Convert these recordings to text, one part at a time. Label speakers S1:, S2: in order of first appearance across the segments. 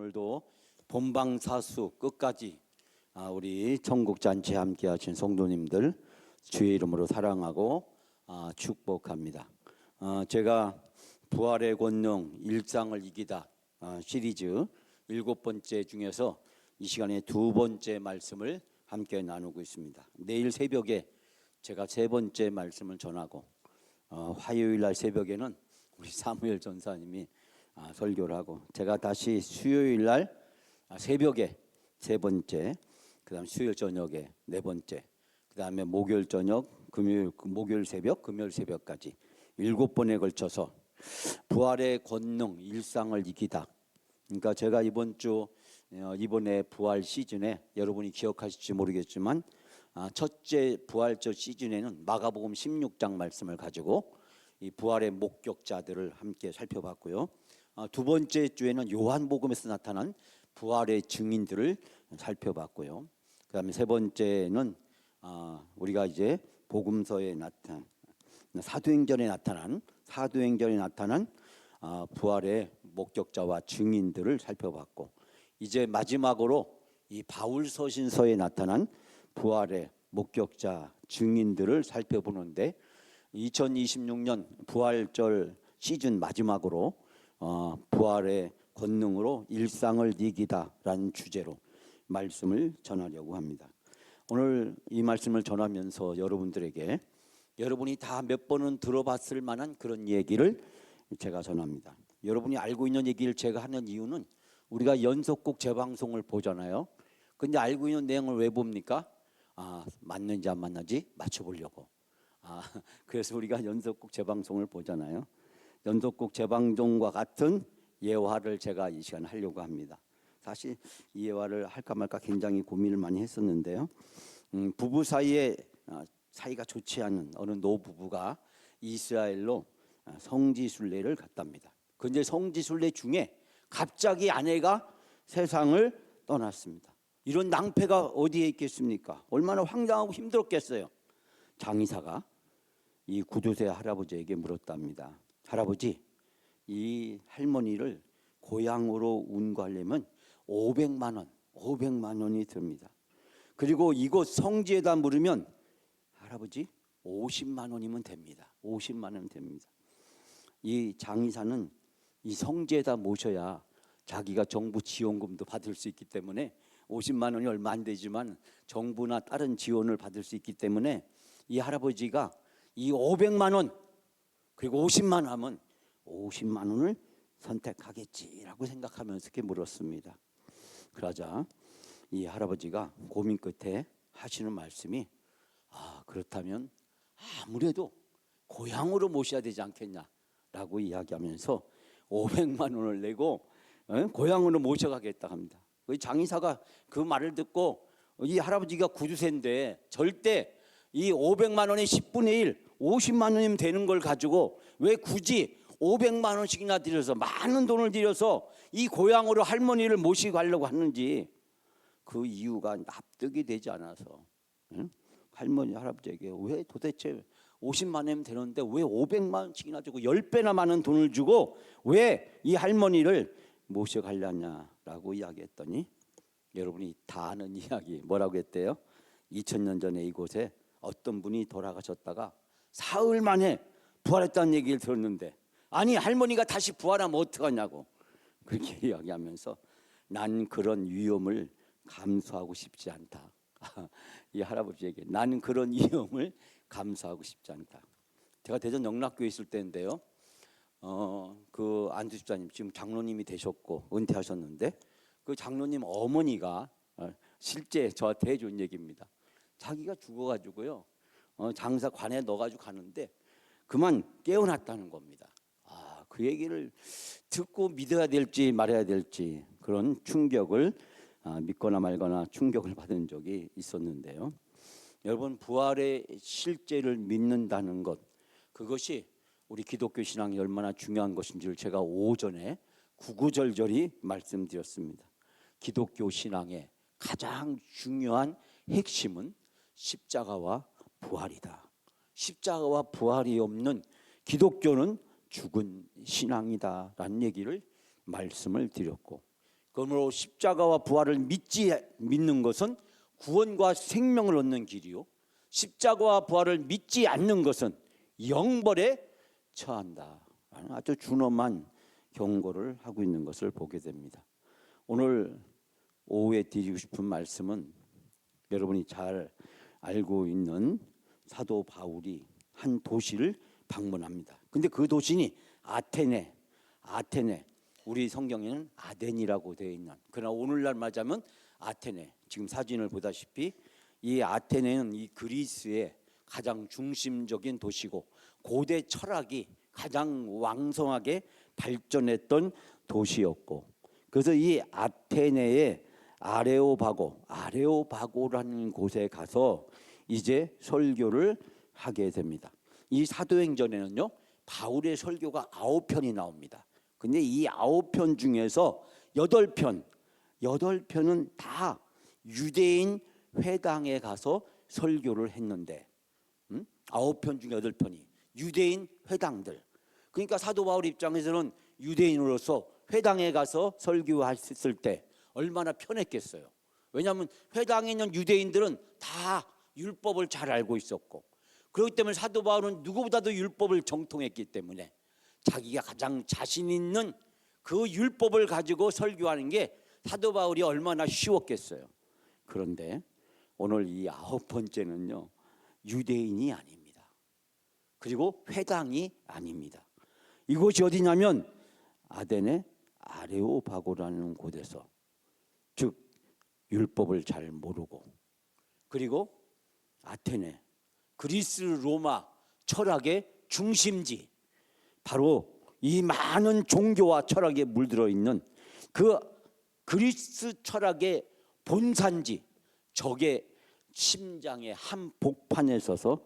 S1: 오늘도 본방사수 끝까지 우리 천국잔치에 함께하신 성도님들 주의 이름으로 사랑하고 축복합니다. 제가 부활의 권능 일상을 이기다 시리즈 7번째 중에서 이 시간에 2번째 말씀을 함께 나누고 있습니다. 내일 새벽에 제가 3번째 말씀을 전하고 화요일 날 새벽에는 우리 사무엘 전사님이 설교를 하고 제가 다시 수요일 날 새벽에 3번째, 그다음 수요일 저녁에 4번째, 그다음에 목요일 저녁, 목요일 새벽, 금요일 새벽까지 7번에 걸쳐서 부활의 권능 일상을 이기다. 그러니까 제가 이번에 부활 시즌에 여러분이 기억하실지 모르겠지만 첫째 부활절 시즌에는 마가복음 16장 말씀을 가지고 이 부활의 목격자들을 함께 살펴봤고요. 두 번째 주에는 요한복음에서 나타난 부활의 증인들을 살펴봤고요. 그다음에 세 번째는 우리가 이제 복음서에 나타난 사도행전에 나타난 부활의 목격자와 증인들을 살펴봤고, 이제 마지막으로 이 바울서신서에 나타난 부활의 목격자 증인들을 살펴보는데 2026년 부활절 시즌 마지막으로 부활의 권능으로 일상을 이기다라는 주제로 말씀을 전하려고 합니다. 오늘 이 말씀을 전하면서 여러분들에게 여러분이 다 몇 번은 들어봤을 만한 그런 얘기를 제가 전합니다. 여러분이 알고 있는 얘기를 제가 하는 이유는 우리가 연속곡 재방송을 보잖아요. 근데 알고 있는 내용을 왜 봅니까? 맞는지 안 맞는지 맞춰보려고. 그래서 우리가 연속곡 재방송을 보잖아요. 연속곡 재방송과 같은 예화를 제가 이 시간에 하려고 합니다. 사실 이 예화를 할까 말까 굉장히 고민을 많이 했었는데요. 부부 사이에 사이가 좋지 않은 어느 노부부가 이스라엘로 성지순례를 갔답니다. 그런데 성지순례 중에 갑자기 아내가 세상을 떠났습니다. 이런 낭패가 어디에 있겠습니까? 얼마나 황당하고 힘들었겠어요. 장의사가 이 구두쇠 할아버지에게 물었답니다. 할아버지, 이 할머니를 고향으로 운구하려면 500만 원이 듭니다. 그리고 이곳 성지에다 물으면 할아버지 50만 원이면 됩니다. 50만 원 됩니다. 이 장의사는 이 성지에다 모셔야 자기가 정부 지원금도 받을 수 있기 때문에 50만 원이 얼마 안 되지만 정부나 다른 지원을 받을 수 있기 때문에 이 할아버지가 이 500만 원 그리고 50만 원 하면 50만 원을 선택하겠지라고 생각하면서 이렇게 물었습니다. 그러자 이 할아버지가 고민 끝에 하시는 말씀이 그렇다면 아무래도 고향으로 모셔야 되지 않겠냐라고 이야기하면서 500만 원을 내고 고향으로 모셔가겠다 합니다. 장의사가 그 말을 듣고 이 할아버지가 구두쇠인데 절대 이 500만 원의 10분의 1 50만 원이면 되는 걸 가지고 왜 굳이 500만 원씩이나 들여서 많은 돈을 들여서 이 고향으로 할머니를 모시고 가려고 하는지 그 이유가 납득이 되지 않아서 할머니 할아버지에게 왜 도대체 50만 원이면 되는데 왜 500만 원씩이나 주고 10배나 많은 돈을 주고 왜 이 할머니를 모셔가려냐라고 이야기했더니 여러분이 다 아는 이야기 뭐라고 했대요? 2000년 전에 이곳에 어떤 분이 돌아가셨다가 사흘 만에 부활했다는 얘기를 들었는데 아니 할머니가 다시 부활하면 어떡하냐고 그렇게 이야기하면서 난 그런 위험을 감수하고 싶지 않다. 이 할아버지에게 나는 그런 위험을 감수하고 싶지 않다. 제가 대전 영락교에 있을 때인데요. 그 안수 집사님 지금 장로님이 되셨고 은퇴하셨는데 그 장로님 어머니가 실제 저한테 해준 얘기입니다. 자기가 죽어가지고요 장사관에 넣어가지고 가는데 그만 깨어났다는 겁니다. 그 얘기를 듣고 믿어야 될지 말아야 될지 그런 충격을 믿거나 말거나 충격을 받은 적이 있었는데요. 여러분 부활의 실제를 믿는다는 것 그것이 우리 기독교 신앙이 얼마나 중요한 것인지를 제가 오전에 구구절절히 말씀드렸습니다. 기독교 신앙의 가장 중요한 핵심은 십자가와 부활이다. 십자가와 부활이 없는 기독교는 죽은 신앙이다라는 얘기를 말씀을 드렸고 그러므로 십자가와 부활을 믿는 것은 구원과 생명을 얻는 길이요, 십자가와 부활을 믿지 않는 것은 영벌에 처한다. 아주 준엄한 경고를 하고 있는 것을 보게 됩니다. 오늘 오후에 드리고 싶은 말씀은 여러분이 잘 알고 있는 사도 바울이 한 도시를 방문합니다. 근데 그 도시는 아테네. 우리 성경에는 아덴이라고 되어 있는, 그러나 오늘날 맞으면 아테네. 지금 사진을 보다시피 이 아테네는 이 그리스의 가장 중심적인 도시고 고대 철학이 가장 왕성하게 발전했던 도시였고, 그래서 이 아테네의 아레오바고라는 곳에 가서 이제 설교를 하게 됩니다. 이 사도행전에는요, 바울의 설교가 9편이 나옵니다. 근데 이 9편 중에서 8편은 다 유대인 회당에 가서 설교를 했는데, 9편 중에 8편이 유대인 회당들. 그러니까 사도 바울 입장에서는 유대인으로서 회당에 가서 설교했을 때 얼마나 편했겠어요. 왜냐하면 회당에 있는 유대인들은 다 율법을 잘 알고 있었고, 그렇기 때문에 사도 바울은 누구보다도 율법을 정통했기 때문에 자기가 가장 자신 있는 그 율법을 가지고 설교하는 게 사도 바울이 얼마나 쉬웠겠어요. 그런데 오늘 이 9번째는요, 유대인이 아닙니다. 그리고 회당이 아닙니다. 이곳이 어디냐면 아덴의 아레오바고라는 곳에서, 즉 율법을 잘 모르고, 그리고 아테네, 그리스 로마 철학의 중심지, 바로 이 많은 종교와 철학에 물들어 있는 그 그리스 철학의 본산지, 적의 심장의 한복판에 서서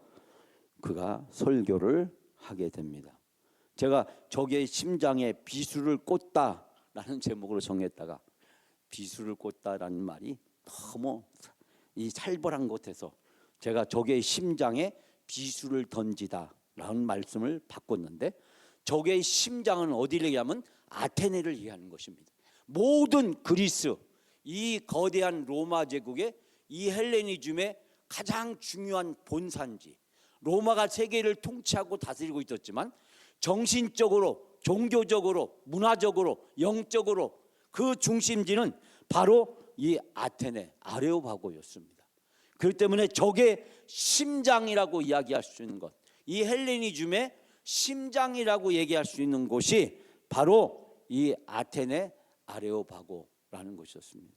S1: 그가 설교를 하게 됩니다. 제가 적의 심장에 비수를 꽂다라는 제목으로 정했다가, 비수를 꽂다라는 말이 너무 이 살벌한 곳에서 제가 적의 심장에 비수를 던지다라는 말씀을 바꿨는데, 적의 심장은 어디를 얘기하면 아테네를 얘기하는 것입니다. 모든 그리스, 이 거대한 로마 제국의 이 헬레니즘의 가장 중요한 본산지, 로마가 세계를 통치하고 다스리고 있었지만 정신적으로, 종교적으로, 문화적으로, 영적으로 그 중심지는 바로 이 아테네 아레오바고였습니다. 그렇기 때문에 적의 심장이라고 이야기할 수 있는 것, 이 헬레니즘의 심장이라고 얘기할 수 있는 곳이 바로 이 아테네 아레오바고라는 곳이었습니다.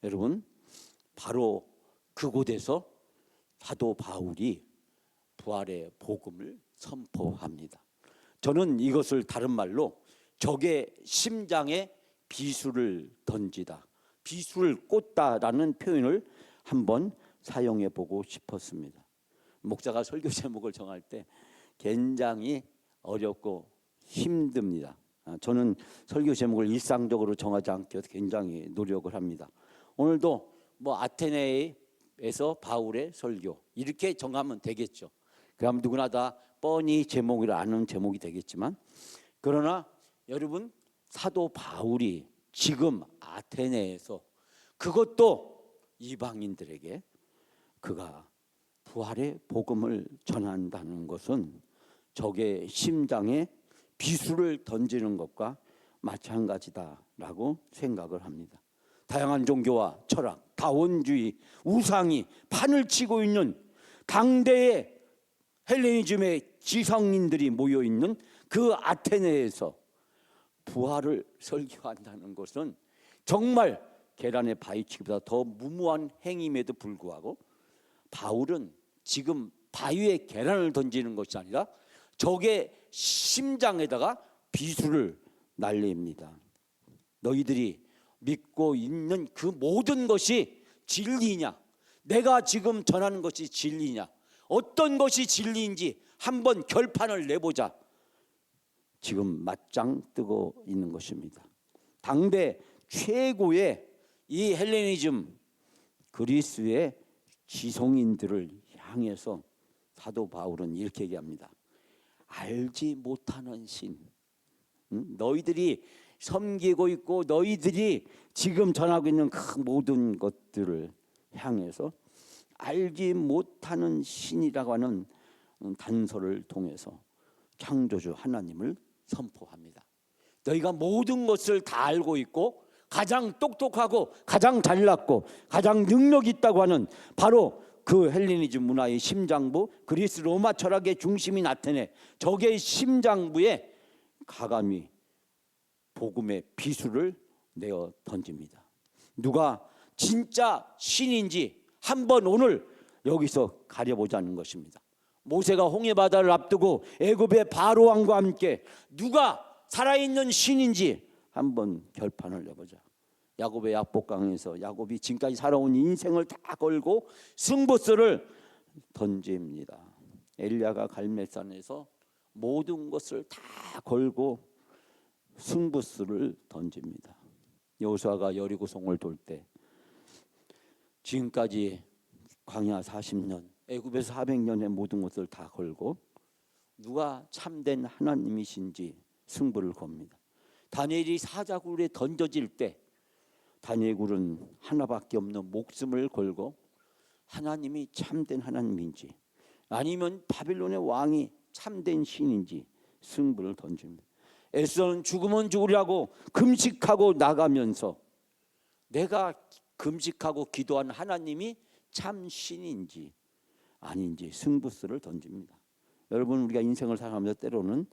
S1: 여러분, 바로 그곳에서 사도 바울이 부활의 복음을 선포합니다. 저는 이것을 다른 말로 적의 심장에 비수를 던지다, 비수를 꽂다라는 표현을 한번 사용해 보고 싶었습니다. 목사가 설교 제목을 정할 때 굉장히 어렵고 힘듭니다. 저는 설교 제목을 일상적으로 정하지 않기 위해서 굉장히 노력을 합니다. 오늘도 아테네에서 바울의 설교 이렇게 정하면 되겠죠. 그럼 누구나 다 뻔히 제목을 아는 제목이 되겠지만, 그러나 여러분, 사도 바울이 지금 아테네에서, 그것도 이방인들에게 그가 부활의 복음을 전한다는 것은 적의 심장에 비수를 던지는 것과 마찬가지다라고 생각을 합니다. 다양한 종교와 철학, 다원주의, 우상이 판을 치고 있는 당대의 헬레니즘의 지성인들이 모여있는 그 아테네에서 부활을 설교한다는 것은 정말 계란에 바위치기보다 더 무모한 행임에도 불구하고, 바울은 지금 바위에 계란을 던지는 것이 아니라 적의 심장에다가 비수를 날립니다. 너희들이 믿고 있는 그 모든 것이 진리냐? 내가 지금 전하는 것이 진리냐? 어떤 것이 진리인지 한번 결판을 내보자. 지금 맞짱 뜨고 있는 것입니다. 당대 최고의 이 헬레니즘 그리스의 지성인들을 향해서 사도 바울은 이렇게 얘기합니다. 알지 못하는 신, 너희들이 섬기고 있고 너희들이 지금 전하고 있는 그 모든 것들을 향해서 알지 못하는 신이라고 하는 단서를 통해서 창조주 하나님을 선포합니다. 너희가 모든 것을 다 알고 있고 가장 똑똑하고 가장 잘났고 가장 능력 있다고 하는 바로 그 헬레니즘 문화의 심장부, 그리스 로마 철학의 중심인 아테네, 적의 심장부에 가감히 복음의 비수를 내어 던집니다. 누가 진짜 신인지 한번 오늘 여기서 가려보자는 것입니다. 모세가 홍해바다를 앞두고 애굽의 바로 왕과 함께 누가 살아있는 신인지 한번 결판을 내보자. 야곱의 약복강에서 야곱이 지금까지 살아온 인생을 다 걸고 승부수를 던집니다. 엘리야가 갈멜산에서 모든 것을 다 걸고 승부수를 던집니다. 여호수아가 여리고성을 돌 때 지금까지 광야 40년, 애굽에서 400년의 모든 것을 다 걸고 누가 참된 하나님이신지 승부를 겁니다. 다니엘이 사자굴에 던져질 때 다니엘은 하나밖에 없는 목숨을 걸고 하나님이 참된 하나님인지 아니면 바빌론의 왕이 참된 신인지 승부를 던집니다. 에스더는 죽으면 죽으려고 금식하고 나가면서 내가 금식하고 기도한 하나님이 참 신인지 아닌지 승부수를 던집니다. 여러분, 우리가 인생을 살아가면서 때로는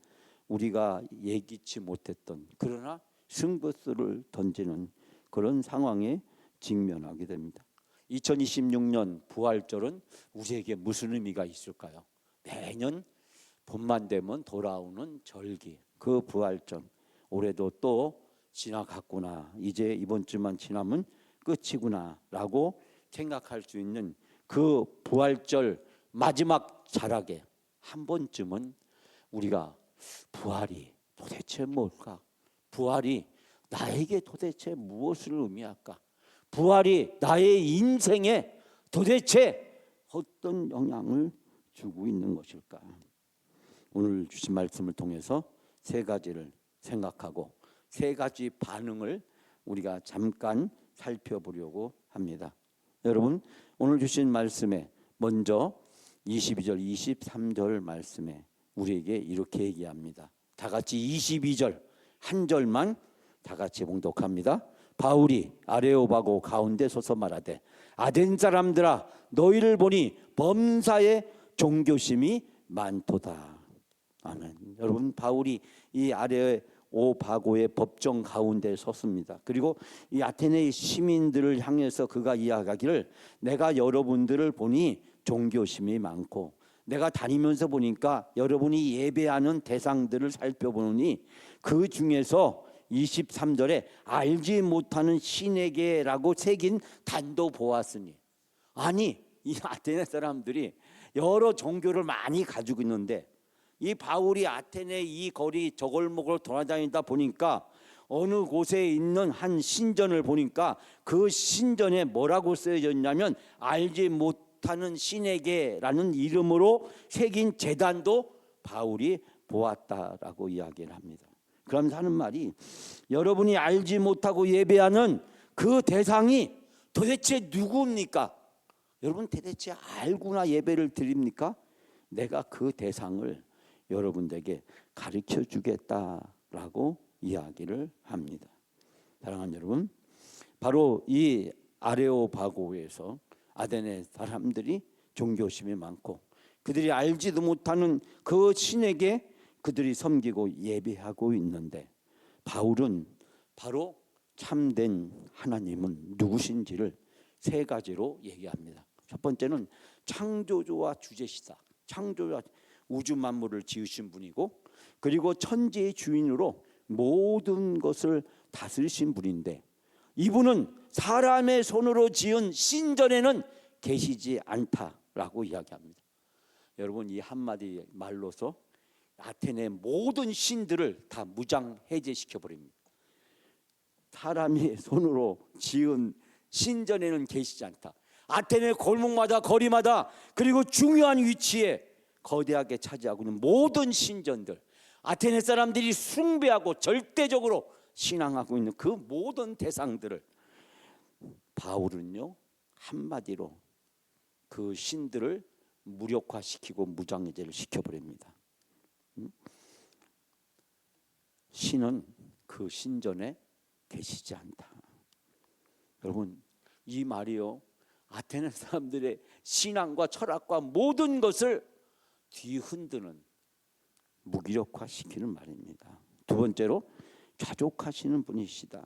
S1: 우리가 예기치 못했던 그러나 승부수를 던지는 그런 상황에 직면하게 됩니다. 2026년 부활절은 우리에게 무슨 의미가 있을까요? 매년 봄만 되면 돌아오는 절기, 그 부활절. 올해도 또 지나갔구나, 이제 이번 주만 지나면 끝이구나 라고 생각할 수 있는 그 부활절 마지막 자락에 한 번쯤은 우리가 부활이 도대체 뭘까? 부활이 나에게 도대체 무엇을 의미할까? 부활이 나의 인생에 도대체 어떤 영향을 주고 있는 것일까? 오늘 주신 말씀을 통해서 세 가지를 생각하고 세 가지 반응을 우리가 잠깐 살펴보려고 합니다. 여러분, 오늘 주신 말씀에 먼저 22절, 23절 말씀에 우리에게 이렇게 얘기합니다. 다 같이 22절 한 절만 다 같이 봉독합니다. 바울이 아레오바고 가운데 서서 말하되 아덴 사람들아 너희를 보니 범사에 종교심이 많도다. 아멘. 여러분, 바울이 이 아레오바고의 법정 가운데 섰습니다. 그리고 이 아테네의 시민들을 향해서 그가 이야기하기를 내가 여러분들을 보니 종교심이 많고 내가 다니면서 보니까 여러분이 예배하는 대상들을 살펴보니 그 중에서 23절에 알지 못하는 신에게라고 새긴 단도 보았으니, 아니 이 아테네 사람들이 여러 종교를 많이 가지고 있는데 이 바울이 아테네 이 거리 저 골목을 돌아다니다 보니까 어느 곳에 있는 한 신전을 보니까 그 신전에 뭐라고 쓰여져 있냐면 알지 못하는 신에게라는 이름으로 새긴 제단도 바울이 보았다라고 이야기를 합니다. 그러면서 하는 말이 여러분이 알지 못하고 예배하는 그 대상이 도대체 누구입니까? 여러분 도대체 알고나 예배를 드립니까? 내가 그 대상을 여러분들에게 가르쳐 주겠다라고 이야기를 합니다. 사랑하는 여러분, 바로 이 아레오바고에서 아테네 사람들이 종교심이 많고 그들이 알지도 못하는 그 신에게 그들이 섬기고 예배하고 있는데 바울은 바로 참된 하나님은 누구신지를 세 가지로 얘기합니다. 첫 번째는 창조주와 주제시다. 창조주와 우주 만물을 지으신 분이고 그리고 천지의 주인으로 모든 것을 다스리신 분인데 이분은 사람의 손으로 지은 신전에는 계시지 않다라고 이야기합니다. 여러분, 이 한마디 말로서 아테네 모든 신들을 다 무장 해제시켜 버립니다. 사람이 손으로 지은 신전에는 계시지 않다. 아테네 골목마다 거리마다 그리고 중요한 위치에 거대하게 차지하고 있는 모든 신전들, 아테네 사람들이 숭배하고 절대적으로 신앙하고 있는 그 모든 대상들을 바울은요 한마디로 그 신들을 무력화시키고 무장해제를 시켜버립니다. 신은 그 신전에 계시지 않다. 여러분, 이 말이요 아테네 사람들의 신앙과 철학과 모든 것을 뒤흔드는 무기력화시키는 말입니다. 두 번째로 좌족하시는 분이시다.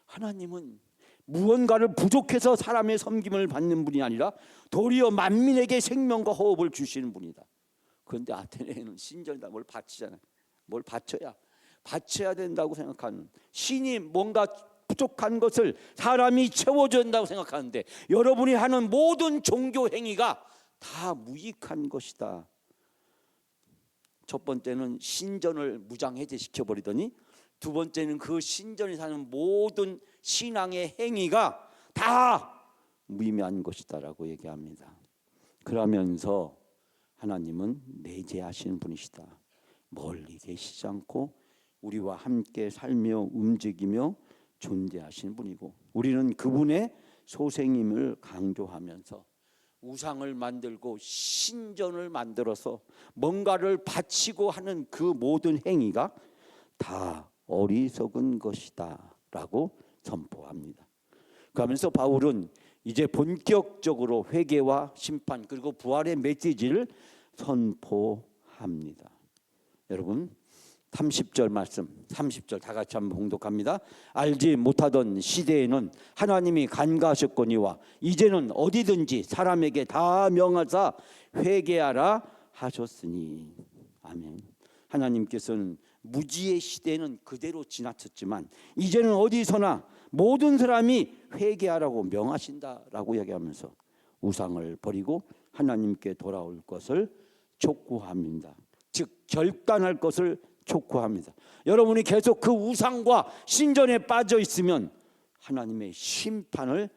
S1: 하나님은 무언가를 부족해서 사람의 섬김을 받는 분이 아니라 도리어 만민에게 생명과 호흡을 주시는 분이다. 그런데 아테네는 신전에다 뭘 바치잖아요. 뭘 바쳐야 된다고 생각하는, 신이 뭔가 부족한 것을 사람이 채워줘야 된다고 생각하는데 여러분이 하는 모든 종교 행위가 다 무익한 것이다. 첫 번째는 신전을 무장해제시켜버리더니 두 번째는 그 신전에 사는 모든 신앙의 행위가 다 무의미한 것이다라고 얘기합니다. 그러면서 하나님은 내재하시는 분이시다. 멀리 계시지 않고 우리와 함께 살며 움직이며 존재하시는 분이고, 우리는 그분의 소생임을 강조하면서 우상을 만들고 신전을 만들어서 뭔가를 바치고 하는 그 모든 행위가 다 어리석은 것이다 라고 선포합니다. 그러면서 바울은 이제 본격적으로 회개와 심판 그리고 부활의 메시지를 선포합니다. 여러분 30절 말씀, 30절 다 같이 한번 봉독합니다. 알지 못하던 시대에는 하나님이 간과하셨거니와 이제는 어디든지 사람에게 다 명하사 회개하라 하셨으니. 아멘. 하나님께서는 무지의 시대는 그대로 지나쳤지만 이제는 어디서나 모든 사람이 회개하라고 명하신다라고 이야기하면서 우상을 버리고 하나님께 돌아올 것을 촉구합니다. 즉 결단할 것을 촉구합니다. 여러분이 계속 그 우상과 신전에 빠져 있으면 하나님의 심판을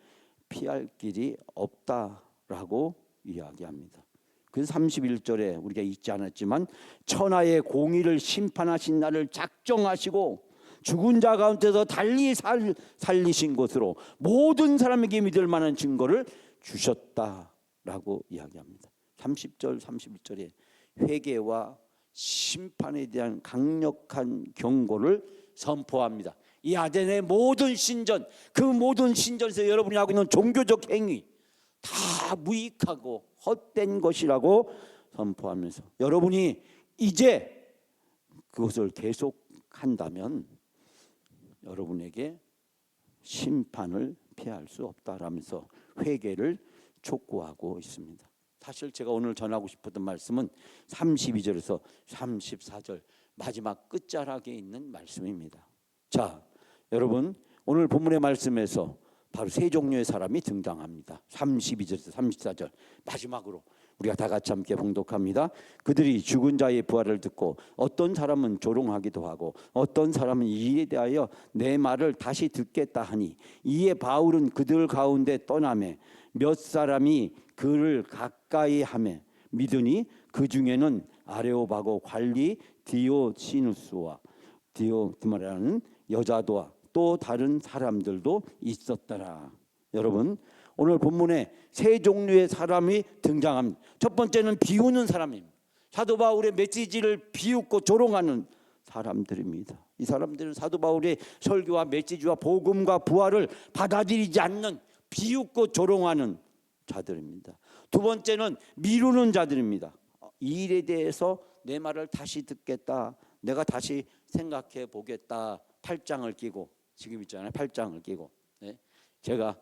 S1: 피할 길이 없다라고 이야기합니다. 그래서 31절에 우리가 읽지 않았지만 천하의 공의를 심판하신 날을 작정하시고 죽은 자 가운데서 달리 살리신 것으로 모든 사람에게 믿을 만한 증거를 주셨다라고 이야기합니다. 30절 31절에 회개와 심판에 대한 강력한 경고를 선포합니다. 이 아테네 모든 신전, 그 모든 신전에서 여러분이 하고 있는 종교적 행위 다 무익하고 헛된 것이라고 선포하면서 여러분이 이제 그것을 계속한다면 여러분에게 심판을 피할 수 없다라면서 회개를 촉구하고 있습니다. 사실 제가 오늘 전하고 싶었던 말씀은 32절에서 34절 마지막 끝자락에 있는 말씀입니다. 자, 여러분 오늘 본문의 말씀에서 바로 세 종류의 사람이 등장합니다. 32절에서 34절 마지막으로 우리가 다 같이 함께 봉독합니다. 그들이 죽은 자의 부활을 듣고 어떤 사람은 조롱하기도 하고 어떤 사람은 이에 대하여 내 말을 다시 듣겠다 하니 이에 바울은 그들 가운데 떠나매 몇 사람이 그를 가까이 하매 믿으니 그 중에는 아레오바고 관리 디오시누스와 디오드마라는 여자도와 또 다른 사람들도 있었더라. 여러분 오늘 본문에 세 종류의 사람이 등장합니다. 첫 번째는 비우는 사람입니다. 사도 바울의 메시지를 비웃고 조롱하는 사람들입니다. 이 사람들은 사도 바울의 설교와 메시지와 복음과 부활을 받아들이지 않는 비웃고 조롱하는 자들입니다. 두 번째는 미루는 자들입니다. 이 일에 대해서 내 말을 다시 듣겠다, 내가 다시 생각해 보겠다, 팔짱을 끼고 지금 있잖아요. 팔짱을 끼고 제가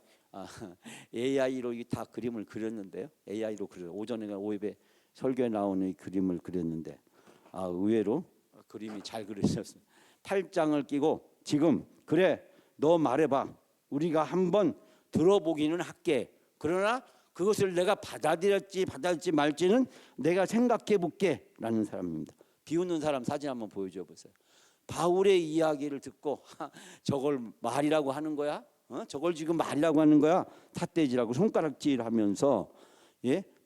S1: AI로 다 그림을 그렸는데요. AI로 그려 오전에 오후에 설교에 나오는 이 그림을 그렸는데 의외로 그림이 잘 그려졌어요. 팔짱을 끼고 지금 그래 너 말해봐, 우리가 한번 들어보기는 할게. 그러나 그것을 내가 받아들일지 말지는 내가 생각해 볼게 라는 사람입니다. 비웃는 사람 사진 한번 보여줘 보세요. 바울의 이야기를 듣고 저걸 말이라고 하는 거야? 저걸 지금 말이라고 하는 거야? 삿대질하고 손가락질하면서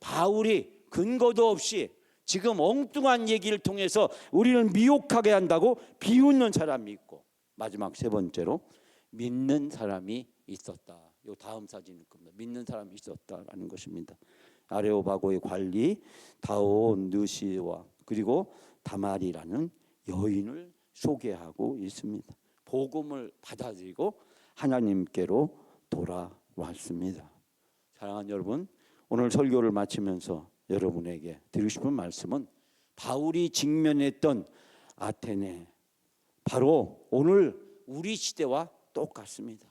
S1: 바울이 근거도 없이 지금 엉뚱한 얘기를 통해서 우리를 미혹하게 한다고 비웃는 사람이 있고, 마지막 세 번째로 믿는 사람이 있었다. 요 다음 사진일 겁니다. 믿는 사람이 있었다라는 것입니다. 아레오바고의 관리 다오느시와 그리고 다말이라는 여인을 소개하고 있습니다. 복음을 받아들이고 하나님께로 돌아왔습니다. 사랑하는 여러분, 오늘 설교를 마치면서 여러분에게 드리고 싶은 말씀은 바울이 직면했던 아테네, 바로 오늘 우리 시대와 똑같습니다.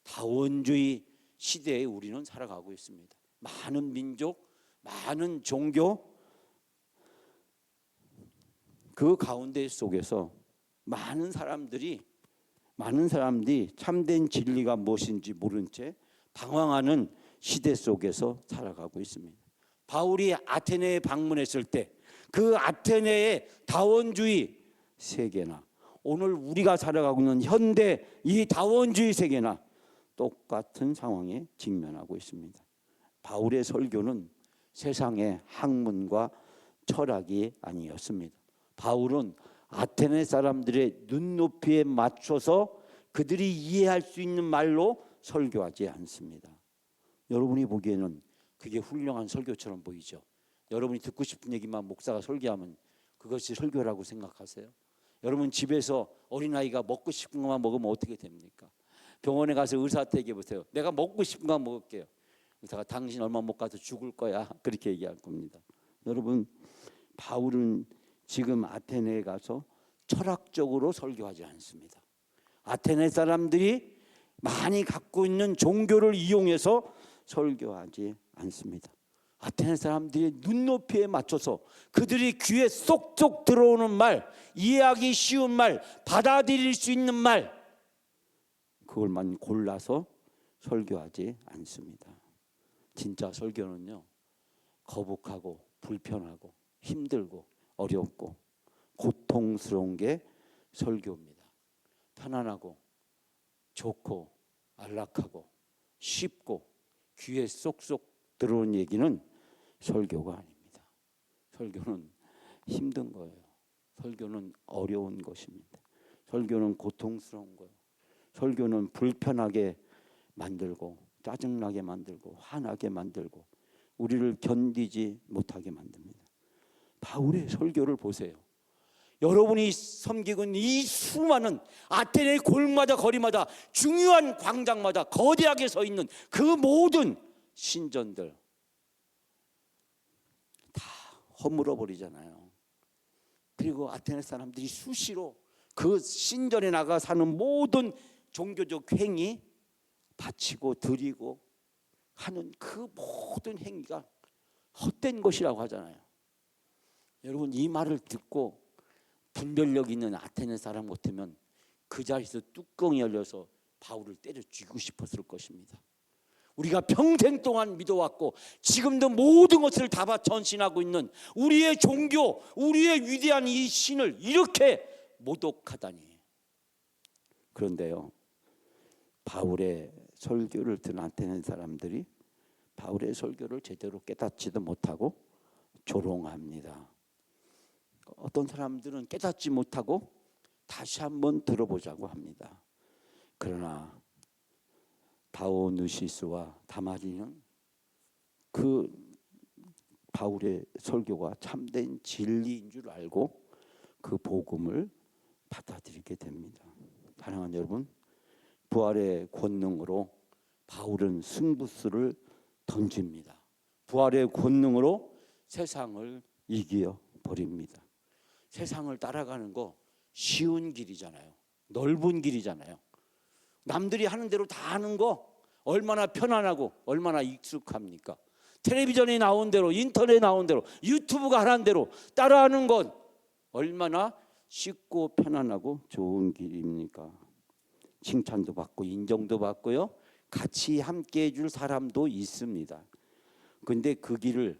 S1: 다원주의 시대에 우리는 살아가고 있습니다. 많은 민족, 많은 종교, 그 가운데 속에서 많은 사람들이 참된 진리가 무엇인지 모른 채 방황하는 시대 속에서 살아가고 있습니다. 바울이 아테네에 방문했을 때 그 아테네의 다원주의 세계나 오늘 우리가 살아가고 있는 현대 이 다원주의 세계나 똑같은 상황에 직면하고 있습니다. 바울의 설교는 세상의 학문과 철학이 아니었습니다. 바울은 아테네 사람들의 눈높이에 맞춰서 그들이 이해할 수 있는 말로 설교하지 않습니다. 여러분이 보기에는 그게 훌륭한 설교처럼 보이죠. 여러분이 듣고 싶은 얘기만 목사가 설교하면 그것이 설교라고 생각하세요? 여러분 집에서 어린아이가 먹고 싶은 것만 먹으면 어떻게 됩니까? 병원에 가서 의사한테 얘기해 보세요. 내가 먹고 싶은 것만 먹을게요. 의사가 당신 얼마 못 가서 죽을 거야. 그렇게 얘기할 겁니다. 여러분, 바울은 지금 아테네에 가서 철학적으로 설교하지 않습니다. 아테네 사람들이 많이 갖고 있는 종교를 이용해서 설교하지 않습니다. 아테네 사람들이 눈높이에 맞춰서 그들이 귀에 쏙쏙 들어오는 말, 이해하기 쉬운 말, 받아들일 수 있는 말, 그걸만 골라서 설교하지 않습니다. 진짜 설교는요, 거북하고 불편하고 힘들고 어렵고 고통스러운 게 설교입니다. 편안하고 좋고 안락하고 쉽고 귀에 쏙쏙 들어오는 얘기는 설교가 아닙니다. 설교는 힘든 거예요. 설교는 어려운 것입니다. 설교는 고통스러운 거예요. 설교는 불편하게 만들고 짜증나게 만들고 화나게 만들고 우리를 견디지 못하게 만듭니다. 바울의 설교를 보세요. 여러분이 섬기고 있는 이 수많은 아테네의 골마다 거리마다 중요한 광장마다 거대하게 서 있는 그 모든 신전들 다 허물어 버리잖아요. 그리고 아테네 사람들이 수시로 그 신전에 나가 사는 모든 종교적 행위 바치고 드리고 하는 그 모든 행위가 헛된 것이라고 하잖아요. 여러분, 이 말을 듣고 분별력 있는 아테네 사람 같으면 그 자리에서 뚜껑이 열려서 바울을 때려 죽이고 싶었을 것입니다. 우리가 평생 동안 믿어왔고 지금도 모든 것을 다 전신하고 있는 우리의 종교, 우리의 위대한 이 신을 이렇게 모독하다니. 그런데요, 바울의 설교를 듣는 아테네 사람들이 바울의 설교를 제대로 깨닫지도 못하고 조롱합니다. 어떤 사람들은 깨닫지 못하고 다시 한번 들어보자고 합니다. 그러나 다오누시스와 다마리는 그 바울의 설교가 참된 진리인 줄 알고 그 복음을 받아들이게 됩니다. 사랑하는 여러분, 부활의 권능으로 바울은 승부수를 던집니다. 부활의 권능으로 세상을 이겨 버립니다. 세상을 따라가는 거 쉬운 길이잖아요. 넓은 길이잖아요. 남들이 하는 대로 다 하는 거 얼마나 편안하고 얼마나 익숙합니까? 텔레비전에 나온 대로, 인터넷에 나온 대로, 유튜브가 하라는 대로 따라하는 건 얼마나 쉽고 편안하고 좋은 길입니까? 칭찬도 받고 인정도 받고요, 같이 함께 해줄 사람도 있습니다. 근데 그 길을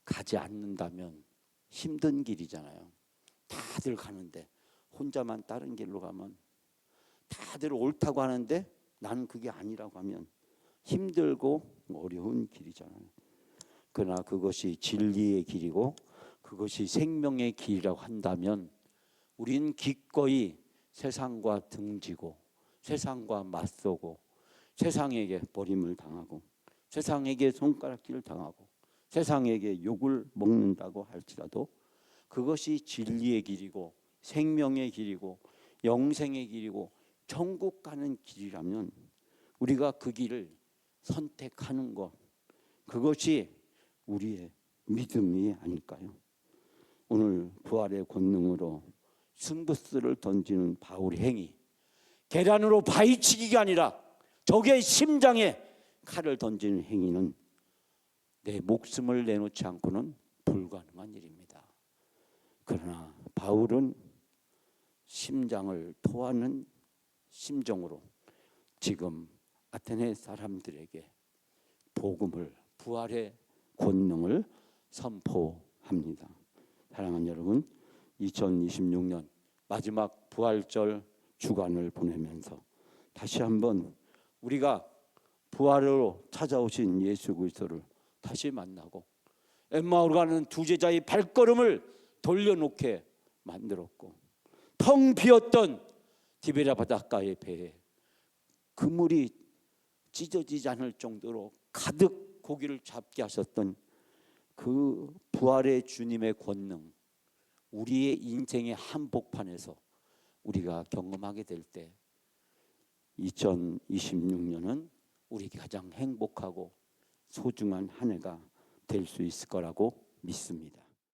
S1: 가지 않는다면 힘든 길이잖아요. 다들 가는데 혼자만 다른 길로 가면, 다들 옳다고 하는데 나는 그게 아니라고 하면 힘들고 어려운 길이잖아요. 그러나 그것이 진리의 길이고 그것이 생명의 길이라고 한다면 우리는 기꺼이 세상과 등지고 세상과 맞서고 세상에게 버림을 당하고 세상에게 손가락질을 당하고 세상에게 욕을 먹는다고 할지라도 그것이 진리의 길이고 생명의 길이고 영생의 길이고 천국 가는 길이라면 우리가 그 길을 선택하는 것, 그것이 우리의 믿음이 아닐까요? 오늘 부활의 권능으로 승부수를 던지는 바울의 행위, 계란으로 바위치기가 아니라 적의 심장에 칼을 던지는 행위는 내 목숨을 내놓지 않고는 불가능한 일입니다. 그러나 바울은 심장을 토하는 심정으로 지금 아테네 사람들에게 복음을, 부활의 권능을 선포합니다. 사랑하는 여러분, 2026년 마지막 부활절 주간을 보내면서 다시 한번 우리가 부활으로 찾아오신 예수 그리스도를 다시 만나고 엠마오로 가는 두 제자의 발걸음을 돌려놓게 만들었고 텅 비었던 디베랴 바닷가의 배에 그물이 찢어지지 않을 정도로 가득 고기를 잡게 하셨던 그 부활의 주님의 권능, 우리의 인생의 한복판에서 우리가 경험하게 될 때 2026년은 우리에게 가장 행복하고 소중한 한 해가 될 수 있을 거라고 믿습니다.